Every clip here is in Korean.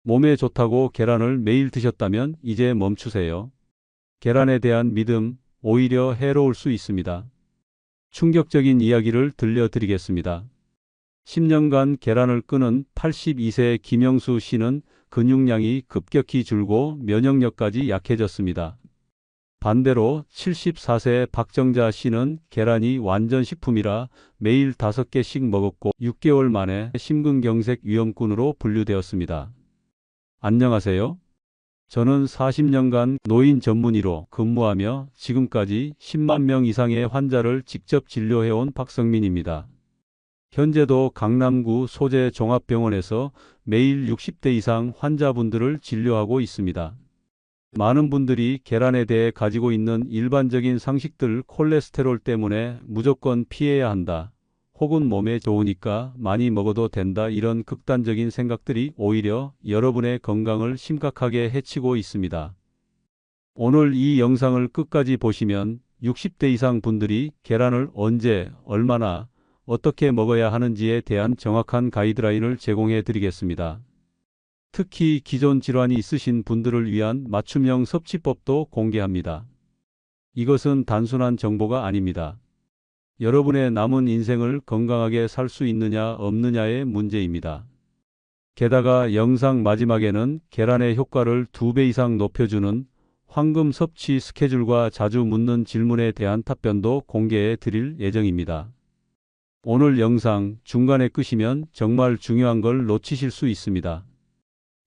몸에 좋다고 계란을 매일 드셨다면 이제 멈추세요. 계란에 대한 믿음, 오히려 해로울 수 있습니다. 충격적인 이야기를 들려드리겠습니다. 10년간 계란을 끊은 82세 김영수 씨는 근육량이 급격히 줄고 면역력까지 약해졌습니다. 반대로 74세 박정자 씨는 계란이 완전 식품이라 매일 5개씩 먹었고 6개월 만에 심근경색 위험군으로 분류되었습니다. 안녕하세요. 저는 40년간 노인 전문의로 근무하며 지금까지 10만 명 이상의 환자를 직접 진료해온 박성민입니다. 현재도 강남구 소재 종합병원에서 매일 60대 이상 환자분들을 진료하고 있습니다. 많은 분들이 계란에 대해 가지고 있는 일반적인 상식들, 콜레스테롤 때문에 무조건 피해야 한다, 혹은 몸에 좋으니까 많이 먹어도 된다, 이런 극단적인 생각들이 오히려 여러분의 건강을 심각하게 해치고 있습니다. 오늘 이 영상을 끝까지 보시면 60대 이상 분들이 계란을 언제, 얼마나, 어떻게 먹어야 하는지에 대한 정확한 가이드라인을 제공해 드리겠습니다. 특히 기존 질환이 있으신 분들을 위한 맞춤형 섭취법도 공개합니다. 이것은 단순한 정보가 아닙니다. 여러분의 남은 인생을 건강하게 살 수 있느냐 없느냐의 문제입니다. 게다가 영상 마지막에는 계란의 효과를 2배 이상 높여주는 황금 섭취 스케줄과 자주 묻는 질문에 대한 답변도 공개해 드릴 예정입니다. 오늘 영상 중간에 끄시면 정말 중요한 걸 놓치실 수 있습니다.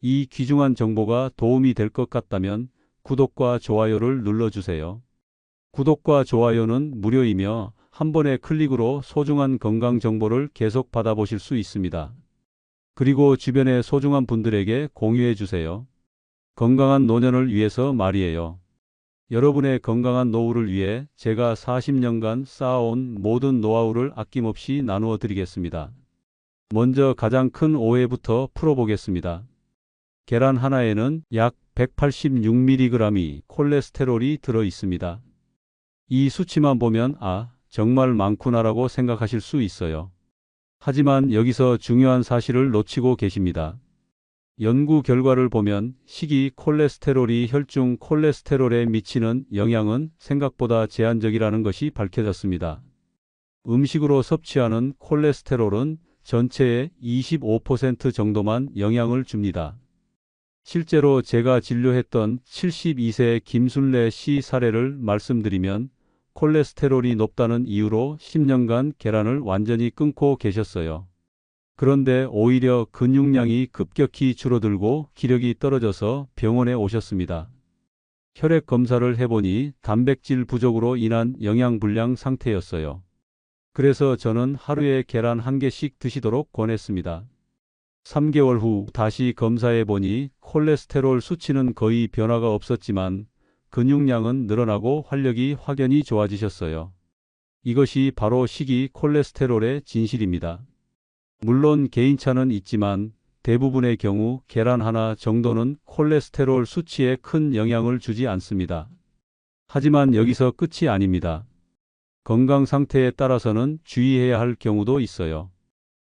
이 귀중한 정보가 도움이 될 것 같다면 구독과 좋아요를 눌러주세요. 구독과 좋아요는 무료이며 한 번의 클릭으로 소중한 건강 정보를 계속 받아보실 수 있습니다. 그리고 주변의 소중한 분들에게 공유해 주세요. 건강한 노년을 위해서 말이에요. 여러분의 건강한 노후를 위해 제가 40년간 쌓아온 모든 노하우를 아낌없이 나누어 드리겠습니다. 먼저 가장 큰 오해부터 풀어보겠습니다. 계란 하나에는 약 186mg이 콜레스테롤이 들어 있습니다. 이 수치만 보면 정말 많구나라고 생각하실 수 있어요. 하지만 여기서 중요한 사실을 놓치고 계십니다. 연구 결과를 보면 식이 콜레스테롤이 혈중 콜레스테롤에 미치는 영향은 생각보다 제한적이라는 것이 밝혀졌습니다. 음식으로 섭취하는 콜레스테롤은 전체의 25% 정도만 영향을 줍니다. 실제로 제가 진료했던 72세 김순례 씨 사례를 말씀드리면 콜레스테롤이 높다는 이유로 10년간 계란을 완전히 끊고 계셨어요. 그런데 오히려 근육량이 급격히 줄어들고 기력이 떨어져서 병원에 오셨습니다. 혈액 검사를 해보니 단백질 부족으로 인한 영양불량 상태였어요. 그래서 저는 하루에 계란 1개씩 드시도록 권했습니다. 3개월 후 다시 검사해보니 콜레스테롤 수치는 거의 변화가 없었지만 근육량은 늘어나고 활력이 확연히 좋아지셨어요. 이것이 바로 식이 콜레스테롤의 진실입니다. 물론 개인차는 있지만 대부분의 경우 계란 하나 정도는 콜레스테롤 수치에 큰 영향을 주지 않습니다. 하지만 여기서 끝이 아닙니다. 건강 상태에 따라서는 주의해야 할 경우도 있어요.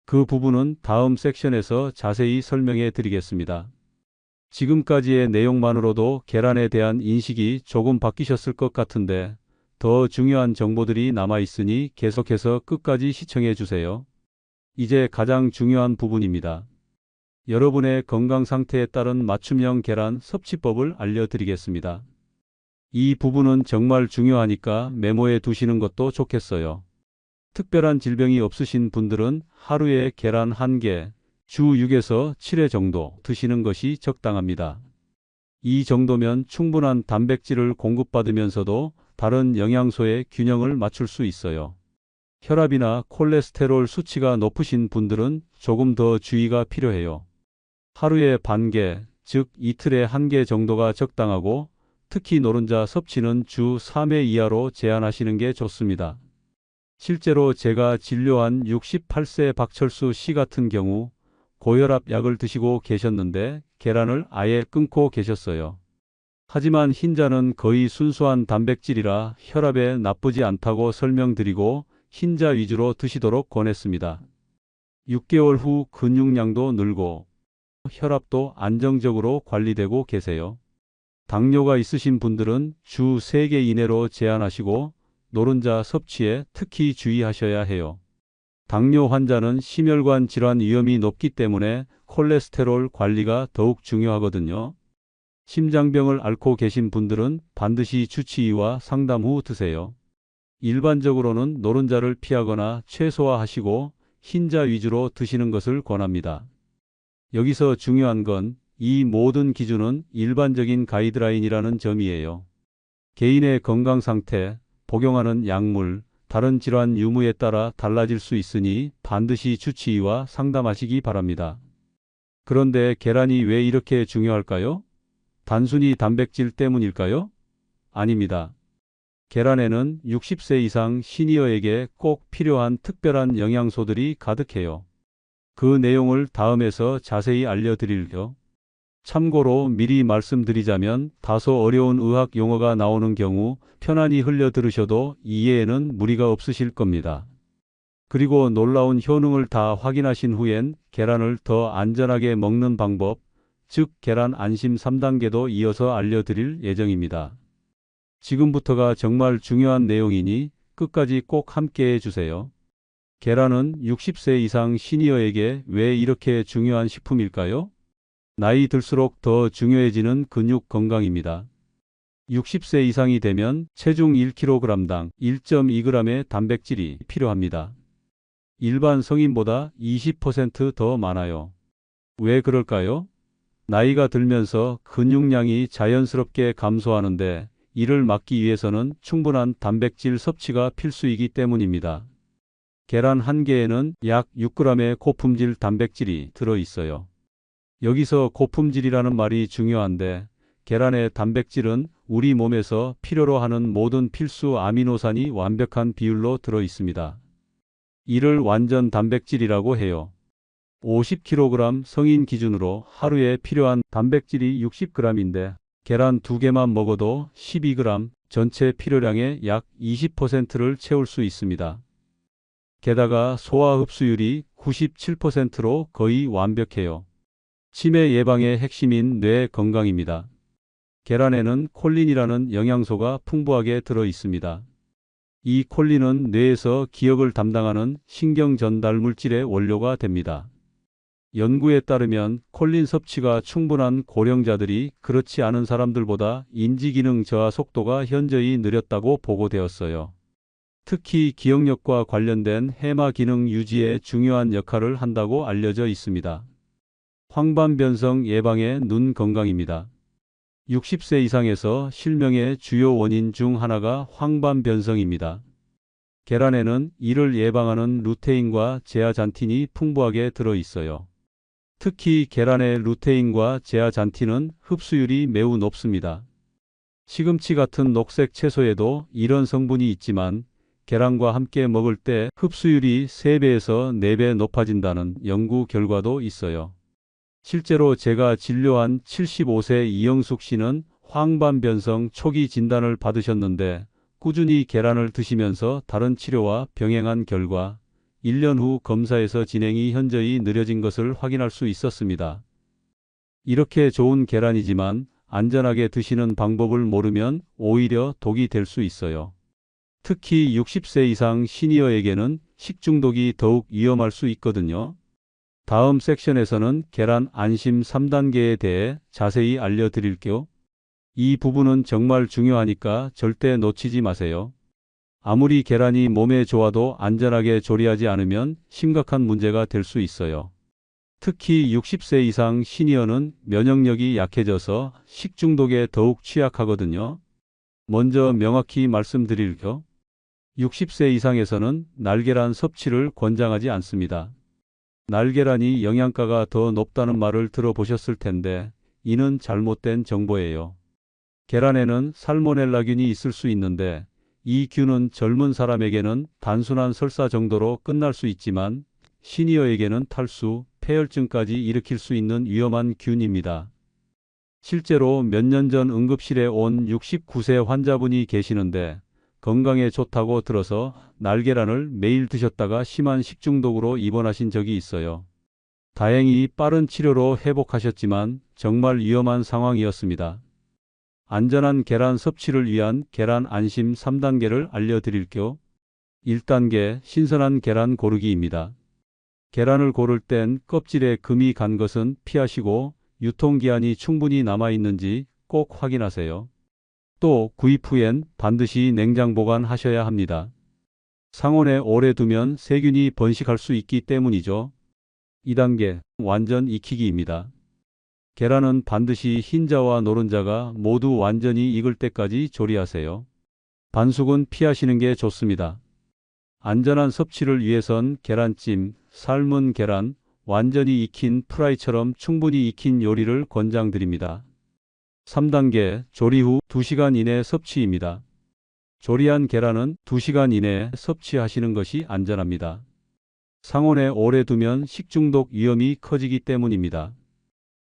그 부분은 다음 섹션에서 자세히 설명해 드리겠습니다. 지금까지의 내용만으로도 계란에 대한 인식이 조금 바뀌셨을 것 같은데 더 중요한 정보들이 남아 있으니 계속해서 끝까지 시청해 주세요. 이제 가장 중요한 부분입니다. 여러분의 건강 상태에 따른 맞춤형 계란 섭취법을 알려드리겠습니다. 이 부분은 정말 중요하니까 메모해 두시는 것도 좋겠어요. 특별한 질병이 없으신 분들은 하루에 계란 1개, 주 6에서 7회 정도 드시는 것이 적당합니다. 이 정도면 충분한 단백질을 공급받으면서도 다른 영양소의 균형을 맞출 수 있어요. 혈압이나 콜레스테롤 수치가 높으신 분들은 조금 더 주의가 필요해요. 하루에 반 개, 즉 이틀에 1개 정도가 적당하고 특히 노른자 섭취는 주 3회 이하로 제한하시는 게 좋습니다. 실제로 제가 진료한 68세 박철수 씨 같은 경우 고혈압 약을 드시고 계셨는데 계란을 아예 끊고 계셨어요. 하지만 흰자는 거의 순수한 단백질이라 혈압에 나쁘지 않다고 설명드리고 흰자 위주로 드시도록 권했습니다. 6개월 후 근육량도 늘고 혈압도 안정적으로 관리되고 계세요. 당뇨가 있으신 분들은 주 3개 이내로 제한하시고 노른자 섭취에 특히 주의하셔야 해요. 당뇨 환자는 심혈관 질환 위험이 높기 때문에 콜레스테롤 관리가 더욱 중요하거든요. 심장병을 앓고 계신 분들은 반드시 주치의와 상담 후 드세요. 일반적으로는 노른자를 피하거나 최소화하시고 흰자 위주로 드시는 것을 권합니다. 여기서 중요한 건 이 모든 기준은 일반적인 가이드라인이라는 점이에요. 개인의 건강 상태, 복용하는 약물, 다른 질환 유무에 따라 달라질 수 있으니 반드시 주치의와 상담하시기 바랍니다. 그런데 계란이 왜 이렇게 중요할까요? 단순히 단백질 때문일까요? 아닙니다. 계란에는 60세 이상 시니어에게 꼭 필요한 특별한 영양소들이 가득해요. 그 내용을 다음에서 자세히 알려드릴게요. 참고로 미리 말씀드리자면 다소 어려운 의학 용어가 나오는 경우 편안히 흘려 들으셔도 이해에는 무리가 없으실 겁니다. 그리고 놀라운 효능을 다 확인하신 후엔 계란을 더 안전하게 먹는 방법, 즉 계란 안심 3단계도 이어서 알려드릴 예정입니다. 지금부터가 정말 중요한 내용이니 끝까지 꼭 함께 해주세요. 계란은 60세 이상 시니어에게 왜 이렇게 중요한 식품일까요? 나이 들수록 더 중요해지는 근육 건강입니다. 60세 이상이 되면 체중 1kg당 1.2g의 단백질이 필요합니다. 일반 성인보다 20% 더 많아요. 왜 그럴까요? 나이가 들면서 근육량이 자연스럽게 감소하는데 이를 막기 위해서는 충분한 단백질 섭취가 필수이기 때문입니다. 계란 한 개에는 약 6g의 고품질 단백질이 들어 있어요. 여기서 고품질이라는 말이 중요한데 계란의 단백질은 우리 몸에서 필요로 하는 모든 필수 아미노산이 완벽한 비율로 들어 있습니다. 이를 완전 단백질이라고 해요. 50kg 성인 기준으로 하루에 필요한 단백질이 60g인데 계란 2개만 먹어도 12g, 전체 필요량의 약 20%를 채울 수 있습니다. 게다가 소화 흡수율이 97%로 거의 완벽해요. 치매 예방의 핵심인 뇌 건강입니다. 계란에는 콜린이라는 영양소가 풍부하게 들어 있습니다. 이 콜린은 뇌에서 기억을 담당하는 신경 전달 물질의 원료가 됩니다. 연구에 따르면 콜린 섭취가 충분한 고령자들이 그렇지 않은 사람들보다 인지기능 저하 속도가 현저히 느렸다고 보고되었어요. 특히 기억력과 관련된 해마 기능 유지에 중요한 역할을 한다고 알려져 있습니다. 황반변성 예방의 눈 건강입니다. 60세 이상에서 실명의 주요 원인 중 하나가 황반변성입니다. 계란에는 이를 예방하는 루테인과 제아잔틴이 풍부하게 들어 있어요. 특히 계란의 루테인과 제아잔틴은 흡수율이 매우 높습니다. 시금치 같은 녹색 채소에도 이런 성분이 있지만 계란과 함께 먹을 때 흡수율이 3배에서 4배 높아진다는 연구 결과도 있어요. 실제로 제가 진료한 75세 이영숙 씨는 황반변성 초기 진단을 받으셨는데 꾸준히 계란을 드시면서 다른 치료와 병행한 결과 1년 후 검사에서 진행이 현저히 느려진 것을 확인할 수 있었습니다. 이렇게 좋은 계란이지만 안전하게 드시는 방법을 모르면 오히려 독이 될 수 있어요. 특히 60세 이상 시니어에게는 식중독이 더욱 위험할 수 있거든요. 다음 섹션에서는 계란 안심 3단계에 대해 자세히 알려드릴게요. 이 부분은 정말 중요하니까 절대 놓치지 마세요. 아무리 계란이 몸에 좋아도 안전하게 조리하지 않으면 심각한 문제가 될 수 있어요. 특히 60세 이상 시니어는 면역력이 약해져서 식중독에 더욱 취약하거든요. 먼저 명확히 말씀드릴게요. 60세 이상에서는 날계란 섭취를 권장하지 않습니다. 날계란이 영양가가 더 높다는 말을 들어보셨을 텐데 이는 잘못된 정보예요. 계란에는 살모넬라균이 있을 수 있는데 이 균은 젊은 사람에게는 단순한 설사 정도로 끝날 수 있지만 시니어에게는 탈수, 폐혈증까지 일으킬 수 있는 위험한 균입니다. 실제로 몇 년 전 응급실에 온 69세 환자분이 계시는데 건강에 좋다고 들어서 날계란을 매일 드셨다가 심한 식중독으로 입원하신 적이 있어요. 다행히 빠른 치료로 회복하셨지만 정말 위험한 상황이었습니다. 안전한 계란 섭취를 위한 계란 안심 3단계를 알려드릴게요. 1단계 신선한 계란 고르기입니다. 계란을 고를 땐 껍질에 금이 간 것은 피하시고 유통기한이 충분히 남아있는지 꼭 확인하세요. 또 구입 후엔 반드시 냉장 보관하셔야 합니다. 상온에 오래 두면 세균이 번식할 수 있기 때문이죠. 2단계 완전 익히기입니다. 계란은 반드시 흰자와 노른자가 모두 완전히 익을 때까지 조리하세요. 반숙은 피하시는 게 좋습니다. 안전한 섭취를 위해선 계란찜, 삶은 계란, 완전히 익힌 프라이처럼 충분히 익힌 요리를 권장드립니다. 3단계 조리 후 2시간 이내 섭취입니다. 조리한 계란은 2시간 이내에 섭취하시는 것이 안전합니다. 상온에 오래 두면 식중독 위험이 커지기 때문입니다.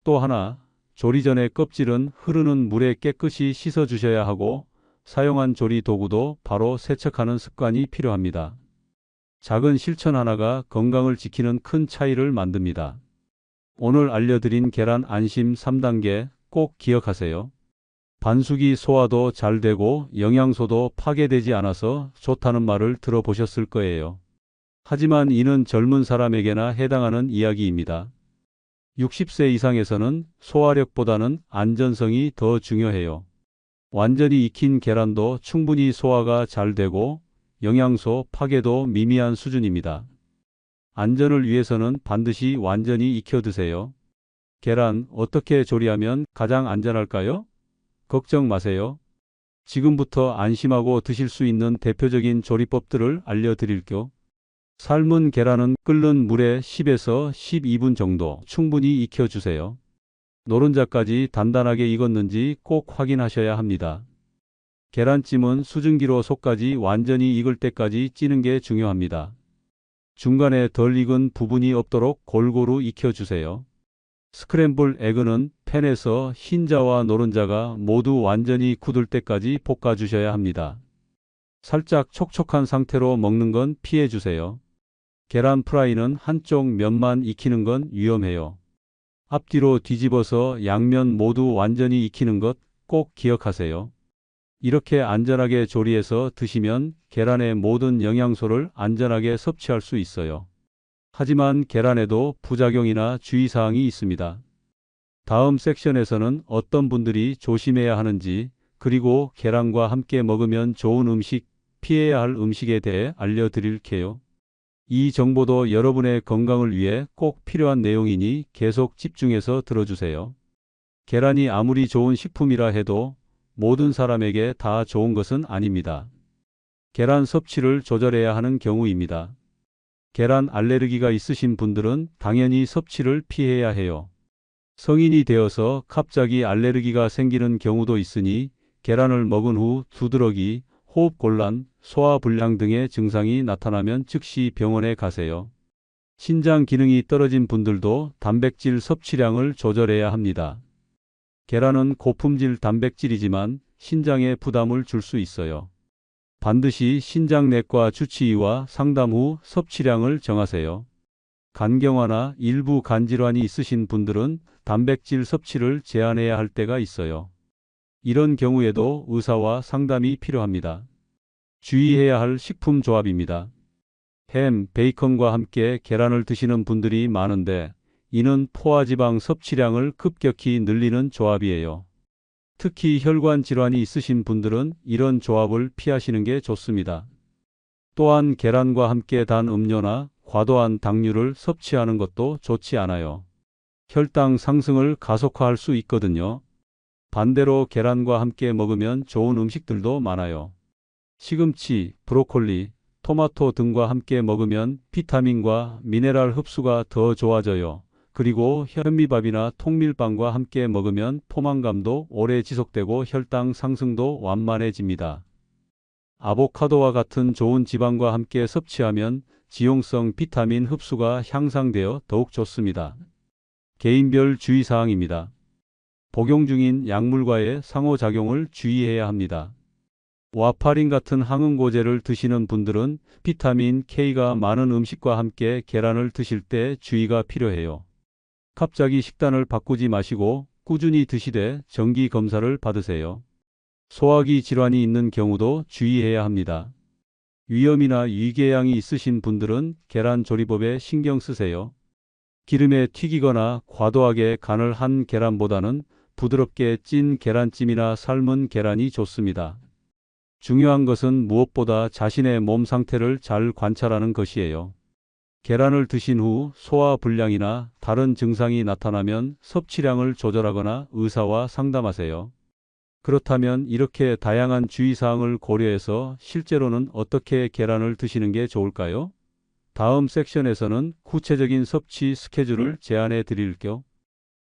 또 하나, 조리 전에 껍질은 흐르는 물에 깨끗이 씻어 주셔야 하고 사용한 조리 도구도 바로 세척하는 습관이 필요합니다. 작은 실천 하나가 건강을 지키는 큰 차이를 만듭니다. 오늘 알려드린 계란 안심 3단계 꼭 기억하세요. 반숙이 소화도 잘 되고 영양소도 파괴되지 않아서 좋다는 말을 들어보셨을 거예요. 하지만 이는 젊은 사람에게나 해당하는 이야기입니다. 60세 이상에서는 소화력보다는 안전성이 더 중요해요. 완전히 익힌 계란도 충분히 소화가 잘 되고 영양소 파괴도 미미한 수준입니다. 안전을 위해서는 반드시 완전히 익혀 드세요. 계란 어떻게 조리하면 가장 안전할까요? 걱정 마세요. 지금부터 안심하고 드실 수 있는 대표적인 조리법들을 알려드릴게요. 삶은 계란은 끓는 물에 10에서 12분 정도 충분히 익혀주세요. 노른자까지 단단하게 익었는지 꼭 확인하셔야 합니다. 계란찜은 수증기로 속까지 완전히 익을 때까지 찌는 게 중요합니다. 중간에 덜 익은 부분이 없도록 골고루 익혀주세요. 스크램블 에그는 팬에서 흰자와 노른자가 모두 완전히 굳을 때까지 볶아주셔야 합니다. 살짝 촉촉한 상태로 먹는 건 피해주세요. 계란 프라이는 한쪽 면만 익히는 건 위험해요. 앞뒤로 뒤집어서 양면 모두 완전히 익히는 것 꼭 기억하세요. 이렇게 안전하게 조리해서 드시면 계란의 모든 영양소를 안전하게 섭취할 수 있어요. 하지만 계란에도 부작용이나 주의사항이 있습니다. 다음 섹션에서는 어떤 분들이 조심해야 하는지, 그리고 계란과 함께 먹으면 좋은 음식, 피해야 할 음식에 대해 알려드릴게요. 이 정보도 여러분의 건강을 위해 꼭 필요한 내용이니 계속 집중해서 들어주세요. 계란이 아무리 좋은 식품이라 해도 모든 사람에게 다 좋은 것은 아닙니다. 계란 섭취를 조절해야 하는 경우입니다. 계란 알레르기가 있으신 분들은 당연히 섭취를 피해야 해요. 성인이 되어서 갑자기 알레르기가 생기는 경우도 있으니 계란을 먹은 후 두드러기, 호흡곤란, 소화불량 등의 증상이 나타나면 즉시 병원에 가세요. 신장 기능이 떨어진 분들도 단백질 섭취량을 조절해야 합니다. 계란은 고품질 단백질이지만 신장에 부담을 줄 수 있어요. 반드시 신장내과 주치의와 상담 후 섭취량을 정하세요. 간경화나 일부 간질환이 있으신 분들은 단백질 섭취를 제한해야 할 때가 있어요. 이런 경우에도 의사와 상담이 필요합니다. 주의해야 할 식품 조합입니다. 햄, 베이컨과 함께 계란을 드시는 분들이 많은데 이는 포화지방 섭취량을 급격히 늘리는 조합이에요. 특히 혈관 질환이 있으신 분들은 이런 조합을 피하시는 게 좋습니다. 또한 계란과 함께 단 음료나 과도한 당류를 섭취하는 것도 좋지 않아요. 혈당 상승을 가속화할 수 있거든요. 반대로 계란과 함께 먹으면 좋은 음식들도 많아요. 시금치, 브로콜리, 토마토 등과 함께 먹으면 비타민과 미네랄 흡수가 더 좋아져요. 그리고 현미밥이나 통밀빵과 함께 먹으면 포만감도 오래 지속되고 혈당 상승도 완만해집니다. 아보카도와 같은 좋은 지방과 함께 섭취하면 지용성 비타민 흡수가 향상되어 더욱 좋습니다. 개인별 주의사항입니다. 복용 중인 약물과의 상호작용을 주의해야 합니다. 와파린 같은 항응고제를 드시는 분들은 비타민 K가 많은 음식과 함께 계란을 드실 때 주의가 필요해요. 갑자기 식단을 바꾸지 마시고 꾸준히 드시되 정기 검사를 받으세요. 소화기 질환이 있는 경우도 주의해야 합니다. 위염이나 위궤양이 있으신 분들은 계란 조리법에 신경 쓰세요. 기름에 튀기거나 과도하게 간을 한 계란보다는 부드럽게 찐 계란찜이나 삶은 계란이 좋습니다. 중요한 것은 무엇보다 자신의 몸 상태를 잘 관찰하는 것이에요. 계란을 드신 후 소화 불량이나 다른 증상이 나타나면 섭취량을 조절하거나 의사와 상담하세요. 그렇다면 이렇게 다양한 주의사항을 고려해서 실제로는 어떻게 계란을 드시는 게 좋을까요? 다음 섹션에서는 구체적인 섭취 스케줄을 제안해 드릴게요.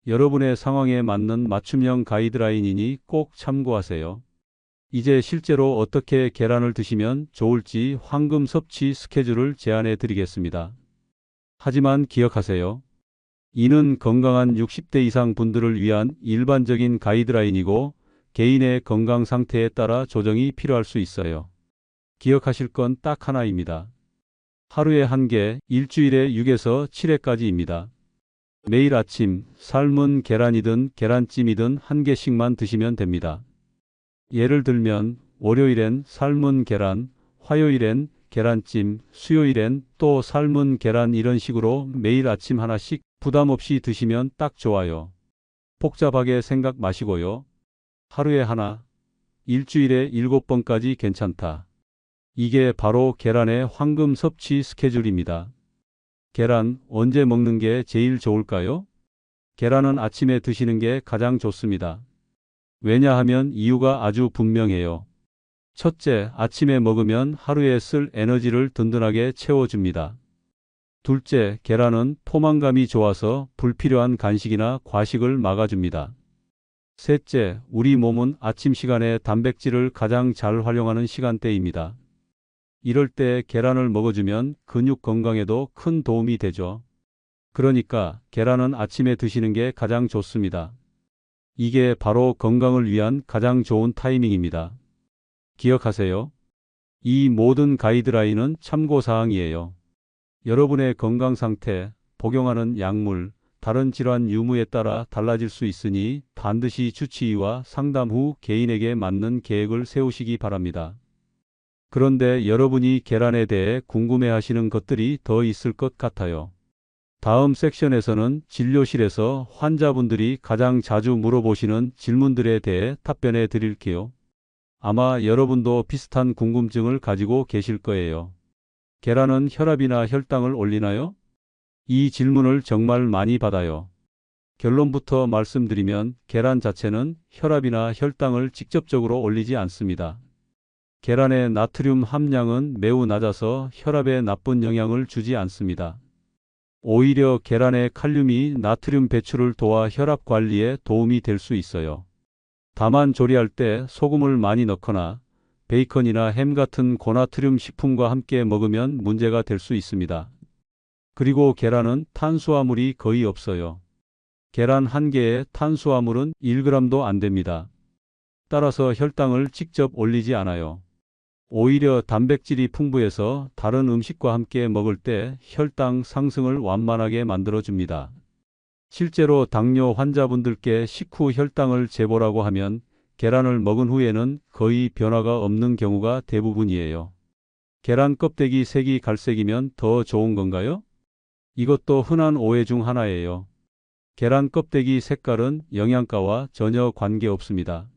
여러분의 상황에 맞는 맞춤형 가이드라인이니 꼭 참고하세요. 이제 실제로 어떻게 계란을 드시면 좋을지 황금 섭취 스케줄을 제안해 드리겠습니다. 하지만 기억하세요. 이는 건강한 60대 이상 분들을 위한 일반적인 가이드라인이고 개인의 건강 상태에 따라 조정이 필요할 수 있어요. 기억하실 건 딱 하나입니다. 하루에 1개, 일주일에 6에서 7회까지입니다. 매일 아침 삶은 계란이든 계란찜이든 1개씩만 드시면 됩니다. 예를 들면 월요일엔 삶은 계란, 화요일엔 계란찜, 수요일엔 또 삶은 계란 이런 식으로 매일 아침 하나씩 부담 없이 드시면 딱 좋아요. 복잡하게 생각 마시고요. 하루에 하나, 일주일에 7번까지 괜찮다. 이게 바로 계란의 황금 섭취 스케줄입니다. 계란 언제 먹는 게 제일 좋을까요? 계란은 아침에 드시는 게 가장 좋습니다. 왜냐하면 이유가 아주 분명해요. 첫째, 아침에 먹으면 하루에 쓸 에너지를 든든하게 채워줍니다. 둘째, 계란은 포만감이 좋아서 불필요한 간식이나 과식을 막아줍니다. 셋째, 우리 몸은 아침 시간에 단백질을 가장 잘 활용하는 시간대입니다. 이럴 때 계란을 먹어주면 근육 건강에도 큰 도움이 되죠. 그러니까 계란은 아침에 드시는 게 가장 좋습니다. 이게 바로 건강을 위한 가장 좋은 타이밍입니다. 기억하세요. 이 모든 가이드라인은 참고사항이에요. 여러분의 건강 상태, 복용하는 약물, 다른 질환 유무에 따라 달라질 수 있으니 반드시 주치의와 상담 후 개인에게 맞는 계획을 세우시기 바랍니다. 그런데 여러분이 계란에 대해 궁금해하시는 것들이 더 있을 것 같아요. 다음 섹션에서는 진료실에서 환자분들이 가장 자주 물어보시는 질문들에 대해 답변해 드릴게요. 아마 여러분도 비슷한 궁금증을 가지고 계실 거예요. 계란은 혈압이나 혈당을 올리나요? 이 질문을 정말 많이 받아요. 결론부터 말씀드리면 계란 자체는 혈압이나 혈당을 직접적으로 올리지 않습니다. 계란의 나트륨 함량은 매우 낮아서 혈압에 나쁜 영향을 주지 않습니다. 오히려 계란의 칼륨이 나트륨 배출을 도와 혈압 관리에 도움이 될 수 있어요. 다만 조리할 때 소금을 많이 넣거나 베이컨이나 햄 같은 고나트륨 식품과 함께 먹으면 문제가 될 수 있습니다. 그리고 계란은 탄수화물이 거의 없어요. 계란 1개의 탄수화물은 1g도 안 됩니다. 따라서 혈당을 직접 올리지 않아요. 오히려 단백질이 풍부해서 다른 음식과 함께 먹을 때 혈당 상승을 완만하게 만들어줍니다. 실제로 당뇨 환자분들께 식후 혈당을 재보라고 하면 계란을 먹은 후에는 거의 변화가 없는 경우가 대부분이에요. 계란 껍데기 색이 갈색이면 더 좋은 건가요? 이것도 흔한 오해 중 하나예요. 계란 껍데기 색깔은 영양가와 전혀 관계없습니다.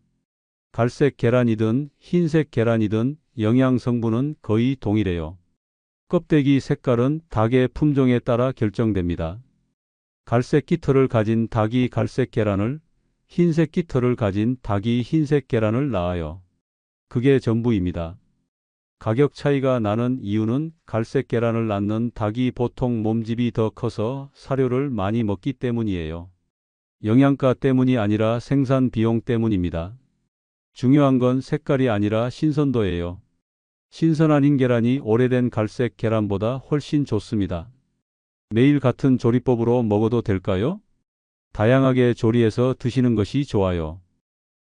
갈색 계란이든 흰색 계란이든 영양 성분은 거의 동일해요. 껍데기 색깔은 닭의 품종에 따라 결정됩니다. 갈색 깃털을 가진 닭이 갈색 계란을, 흰색 깃털을 가진 닭이 흰색 계란을 낳아요. 그게 전부입니다. 가격 차이가 나는 이유는 갈색 계란을 낳는 닭이 보통 몸집이 더 커서 사료를 많이 먹기 때문이에요. 영양가 때문이 아니라 생산 비용 때문입니다. 중요한 건 색깔이 아니라 신선도예요. 신선한 흰 계란이 오래된 갈색 계란보다 훨씬 좋습니다. 매일 같은 조리법으로 먹어도 될까요? 다양하게 조리해서 드시는 것이 좋아요.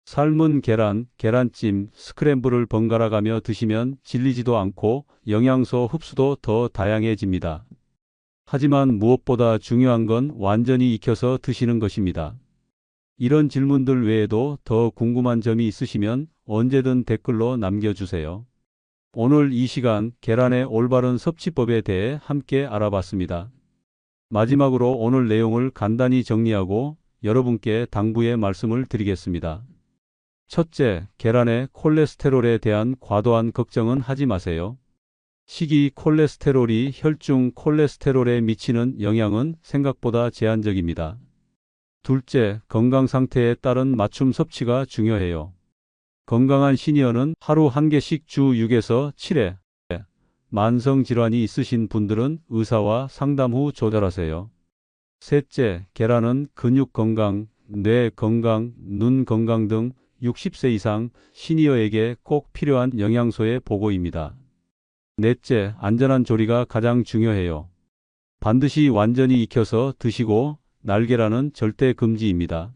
삶은 계란, 계란찜, 스크램블을 번갈아 가며 드시면 질리지도 않고 영양소 흡수도 더 다양해집니다. 하지만 무엇보다 중요한 건 완전히 익혀서 드시는 것입니다. 이런 질문들 외에도 더 궁금한 점이 있으시면 언제든 댓글로 남겨주세요. 오늘 이 시간 계란의 올바른 섭취법에 대해 함께 알아봤습니다. 마지막으로 오늘 내용을 간단히 정리하고 여러분께 당부의 말씀을 드리겠습니다. 첫째, 계란의 콜레스테롤에 대한 과도한 걱정은 하지 마세요. 식이 콜레스테롤이 혈중 콜레스테롤에 미치는 영향은 생각보다 제한적입니다. 둘째, 건강 상태에 따른 맞춤 섭취가 중요해요. 건강한 시니어는 하루 한 개씩 주 6에서 7회. 만성 질환이 있으신 분들은 의사와 상담 후 조절하세요. 셋째, 계란은 근육 건강, 뇌 건강, 눈 건강 등 60세 이상 시니어에게 꼭 필요한 영양소의 보고입니다. 넷째, 안전한 조리가 가장 중요해요. 반드시 완전히 익혀서 드시고 날계란은 절대 금지입니다.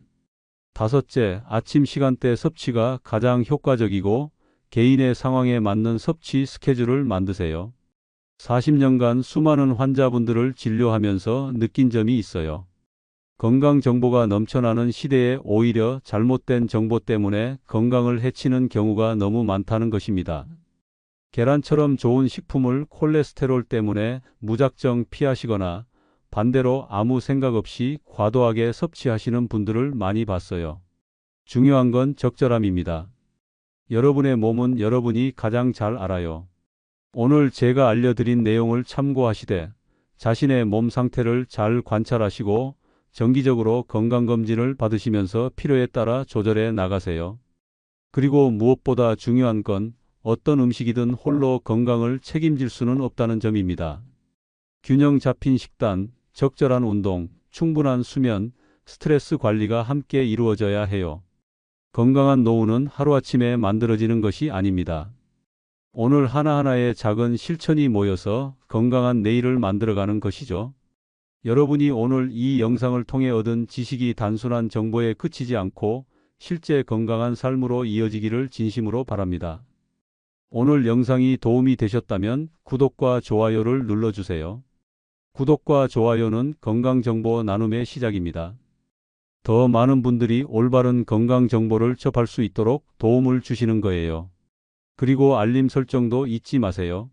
다섯째, 아침 시간대 섭취가 가장 효과적이고 개인의 상황에 맞는 섭취 스케줄을 만드세요. 40년간 수많은 환자분들을 진료하면서 느낀 점이 있어요. 건강 정보가 넘쳐나는 시대에 오히려 잘못된 정보 때문에 건강을 해치는 경우가 너무 많다는 것입니다. 계란처럼 좋은 식품을 콜레스테롤 때문에 무작정 피하시거나 반대로 아무 생각 없이 과도하게 섭취하시는 분들을 많이 봤어요. 중요한 건 적절함입니다. 여러분의 몸은 여러분이 가장 잘 알아요. 오늘 제가 알려드린 내용을 참고하시되 자신의 몸 상태를 잘 관찰하시고 정기적으로 건강검진을 받으시면서 필요에 따라 조절해 나가세요. 그리고 무엇보다 중요한 건 어떤 음식이든 홀로 건강을 책임질 수는 없다는 점입니다. 균형 잡힌 식단, 적절한 운동, 충분한 수면, 스트레스 관리가 함께 이루어져야 해요. 건강한 노후는 하루아침에 만들어지는 것이 아닙니다. 오늘 하나하나의 작은 실천이 모여서 건강한 내일을 만들어가는 것이죠. 여러분이 오늘 이 영상을 통해 얻은 지식이 단순한 정보에 그치지 않고 실제 건강한 삶으로 이어지기를 진심으로 바랍니다. 오늘 영상이 도움이 되셨다면 구독과 좋아요를 눌러주세요. 구독과 좋아요는 건강정보 나눔의 시작입니다. 더 많은 분들이 올바른 건강 정보를 접할 수 있도록 도움을 주시는 거예요. 그리고 알림 설정도 잊지 마세요.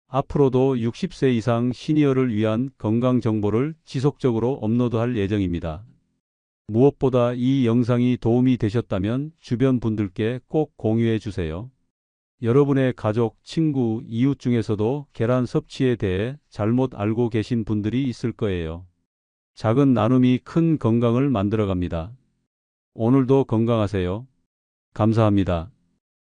앞으로도 60세 이상 시니어를 위한 건강 정보를 지속적으로 업로드할 예정입니다. 무엇보다 이 영상이 도움이 되셨다면 주변 분들께 꼭 공유해 주세요. 여러분의 가족, 친구, 이웃 중에서도 계란 섭취에 대해 잘못 알고 계신 분들이 있을 거예요. 작은 나눔이 큰 건강을 만들어갑니다. 오늘도 건강하세요. 감사합니다.